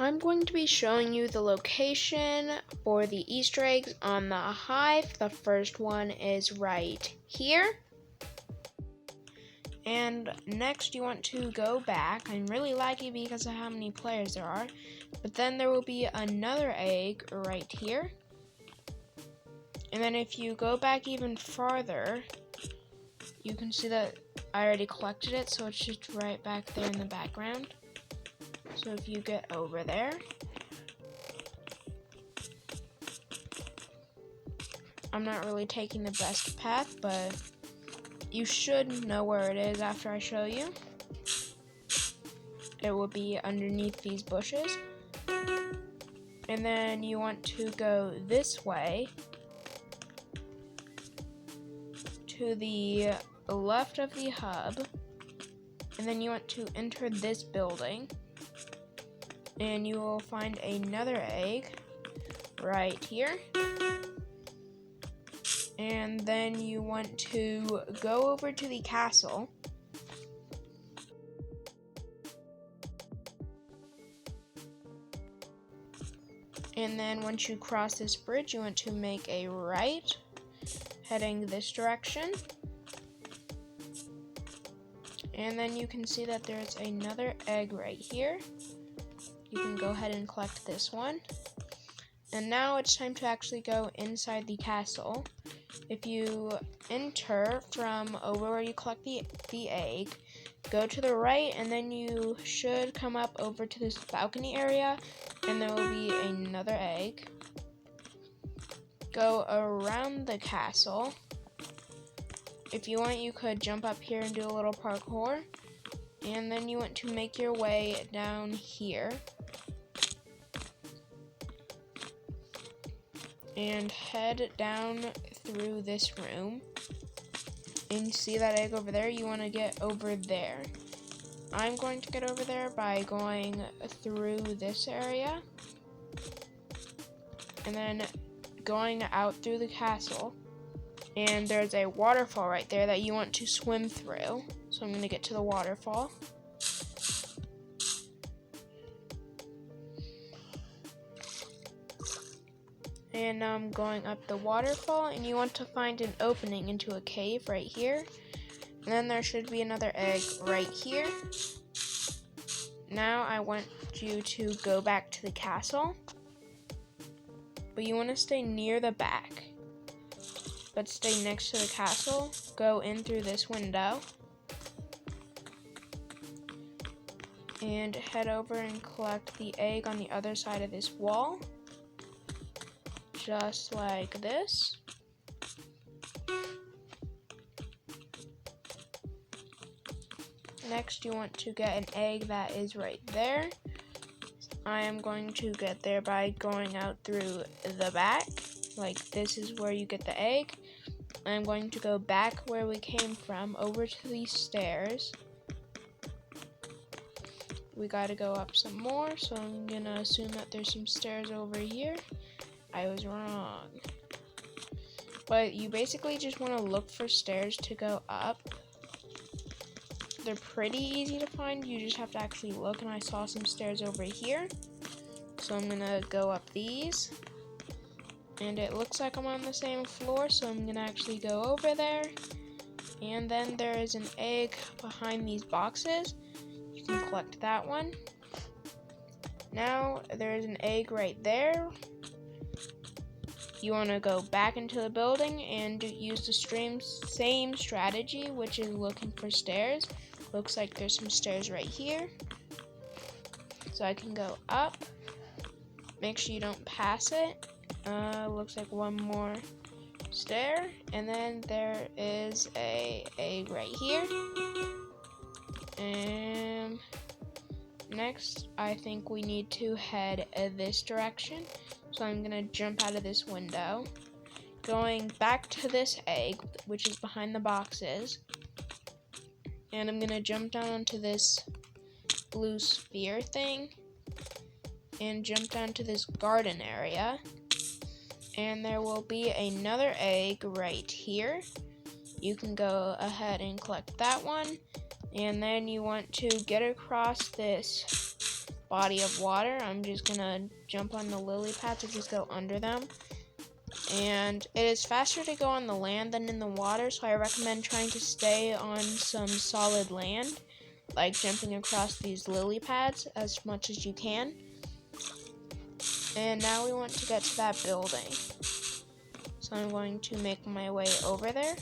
I'm going to be showing you the location for the Easter eggs on the hive. The first one is right here. And next you want to go back. I'm really laggy because of how many players there are. But then there will be another egg right here. And then if you go back even farther, you can see that I already collected it, so it's just right back there in the background. So if you get over there, I'm not really taking the best path, but you should know where it is after I show you. It will be underneath these bushes. And then you want to go this way to the left of the hub. And then you want to enter this building. And you will find another egg right here. And then you want to go over to the castle. And then once you cross this bridge, you want to make a right, heading this direction. And then you can see that there's another egg right here. You can go ahead and collect this one. And now it's time to actually go inside the castle. If you enter from over where you collect the egg, go to the right, and then you should come up over to this balcony area, and there will be another egg. Go around the castle. If you want, you could jump up here and do a little parkour. And then you want to make your way down here. And head down through this room. And you see that egg over there? You want to get over there. I'm going to get over there by going through this area. And then going out through the castle. And there's a waterfall right there that you want to swim through. So I'm going to get to the waterfall. And now I'm going up the waterfall, and you want to find an opening into a cave right here. And then there should be another egg right here. Now I want you to go back to the castle. But you want to stay near the back. But stay next to the castle. Go in through this window. And head over and collect the egg on the other side of this wall. Just like this. Next, you want to get an egg that is right there. I am going to get there by going out through the back. Like this is where you get the egg. I'm going to go back where we came from, over to these stairs. We gotta go up some more, so I'm gonna assume that there's some stairs over here. I was wrong. But you basically just want to look for stairs to go up. They're pretty easy to find. You just have to actually look, and I saw some stairs over here. So I'm gonna go up these. And it looks like I'm on the same floor, so I'm gonna actually go over there. And then there is an egg behind these boxes. You can collect that one. Now there is an egg right there. You want to go back into the building and use the same strategy, which is looking for stairs. Looks like there's some stairs right here. So I can go up. Make sure you don't pass it. Looks like one more stair. And then there is a egg right here. And next, I think we need to head this direction. So I'm gonna jump out of this window, going back to this egg, which is behind the boxes. And I'm gonna jump down onto this blue sphere thing, and jump down to this garden area. And there will be another egg right here. You can go ahead and collect that one. And then you want to get across this body of water. I'm just gonna jump on the lily pads or just go under them. And it is faster to go on the land than in the water, so I recommend trying to stay on some solid land, like jumping across these lily pads as much as you can. And now we want to get to that building. So I'm going to make my way over there.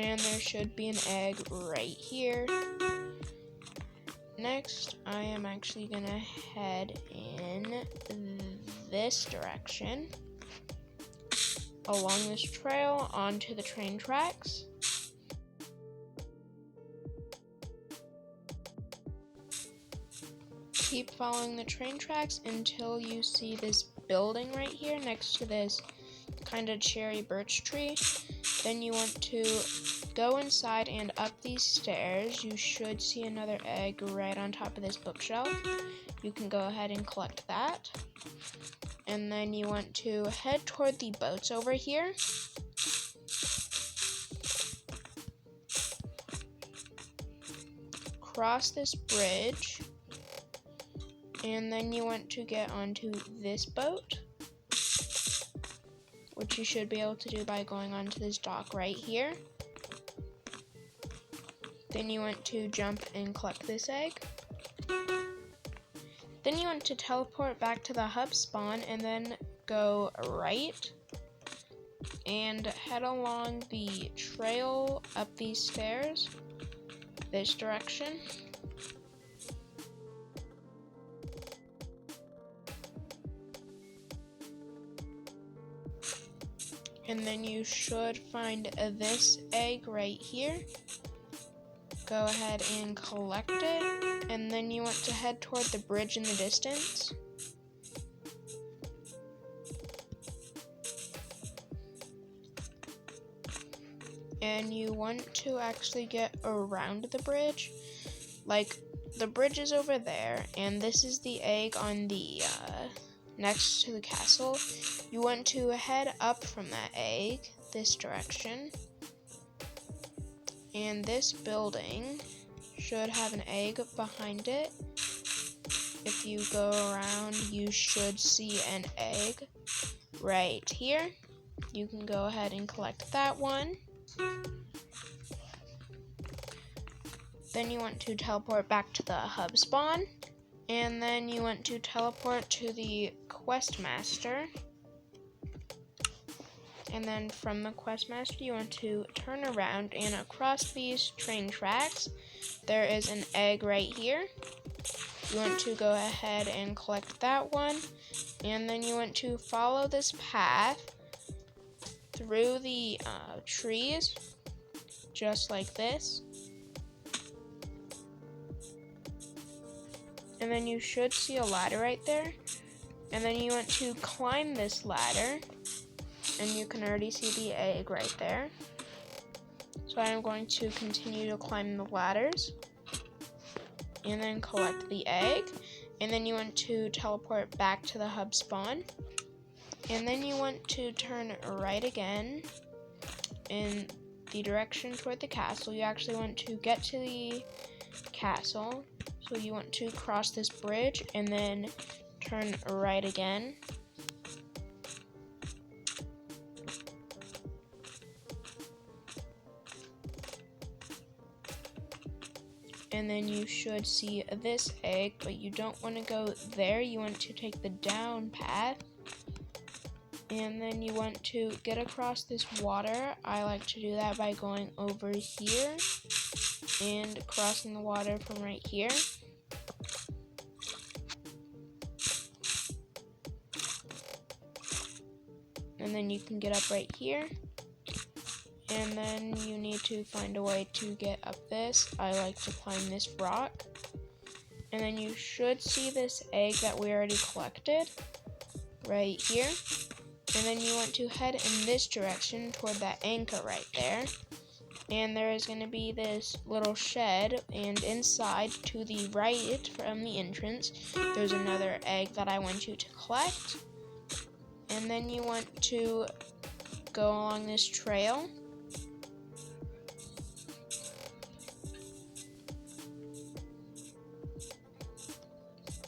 And there should be an egg right here. Next, I am actually gonna head in this direction along this trail onto the train tracks. Keep following the train tracks until you see this building right here next to this kind of cherry birch tree. Then you want to go inside and up these stairs. You should see another egg right on top of this bookshelf. You can go ahead and collect that. And then you want to head toward the boats over here. Cross this bridge. And then you want to get onto this boat, which you should be able to do by going onto this dock right here. Then you want to jump and collect this egg. Then you want to teleport back to the hub spawn and then go right and head along the trail up these stairs this direction. And then you should find this egg right here. Go ahead and collect it. And then you want to head toward the bridge in the distance. And you want to actually get around the bridge. Like, the bridge is over there, and this is the egg on the next to the castle. You want to head up from that egg this direction, and this building should have an egg behind it. If you go around, you should see an egg right here. You can go ahead and collect that one. Then you want to teleport back to the hub spawn. And then you want to teleport to the quest master. And then from the quest master, you want to turn around and across these train tracks, there is an egg right here. You want to go ahead and collect that one. And then you want to follow this path through the trees, just like this. And then you should see a ladder right there. And then you want to climb this ladder. And you can already see the egg right there. So I'm going to continue to climb the ladders. And then collect the egg. And then you want to teleport back to the hub spawn. And then you want to turn right again in the direction toward the castle. You actually want to get to the castle. So you want to cross this bridge and then turn right again. And then you should see this egg, but you don't want to go there. You want to take the down path. And then you want to get across this water. I like to do that by going over here and crossing the water from right here. And then you can get up right here. And then you need to find a way to get up this. I like to climb this rock. And then you should see this egg that we already collected right here. And then you want to head in this direction toward that anchor right there. And there is going to be this little shed, and inside to the right from the entrance, there's another egg that I want you to collect. And then you want to go along this trail.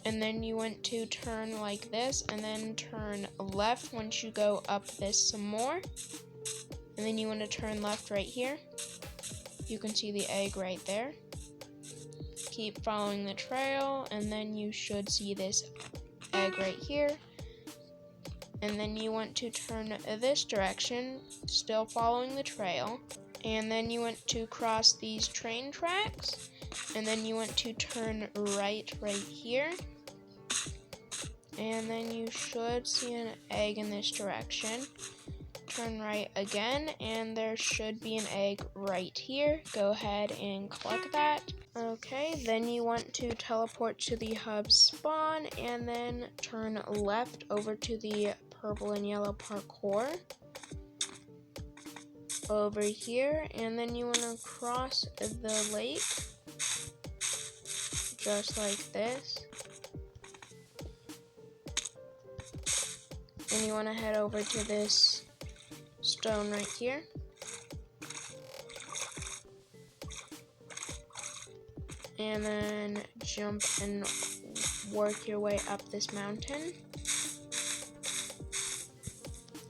And then you want to turn like this, and then turn left once you go up this some more. And then you want to turn left right here. You can see the egg right there. Keep following the trail, and then you should see this egg right here. And then you want to turn this direction, still following the trail. And then you want to cross these train tracks. And then you want to turn right here. And then you should see an egg in this direction. Turn right again, and there should be an egg right here. Go ahead and collect that. Okay, then you want to teleport to the hub spawn, and then turn left over to the purple and yellow parkour. Over here, and then you want to cross the lake. Just like this. And you want to head over to this stone right here. And then jump and work your way up this mountain.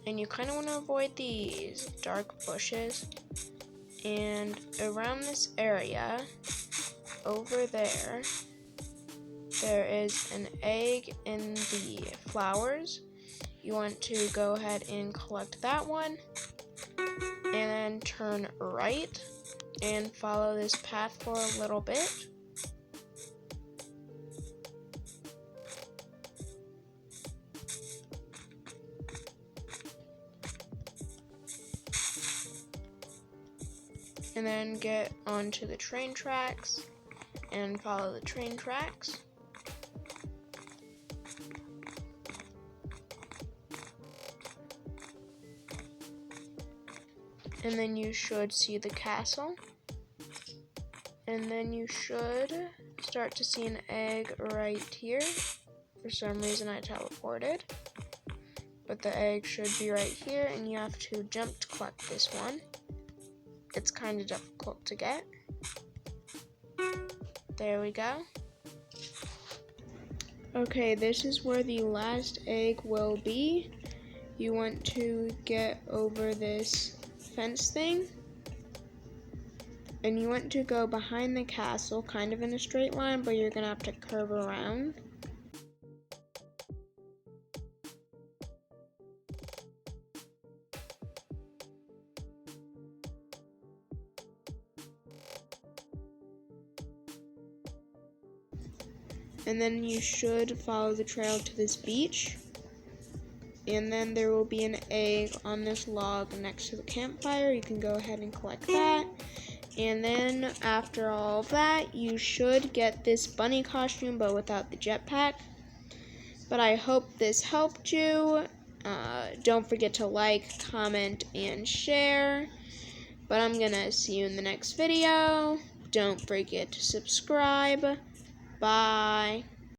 And you kind of want to avoid these dark bushes. And around this area, over there, there is an egg in the flowers. You want to go ahead and collect that one, and then turn right and follow this path for a little bit. And then get onto the train tracks and follow the train tracks. And then you should see the castle. And then you should start to see an egg right here. For some reason I teleported. But the egg should be right here, and you have to jump to collect this one. It's kind of difficult to get. There we go. Okay, this is where the last egg will be. You want to get over this fence thing, and you want to go behind the castle kind of in a straight line, but you're gonna have to curve around. And then you should follow the trail to this beach. And then there will be an egg on this log next to the campfire. You can go ahead and collect that. And then after all of that, you should get this bunny costume, but without the jetpack. But I hope this helped you. Don't forget to like, comment, and share. But I'm gonna see you in the next video. Don't forget to subscribe. Bye.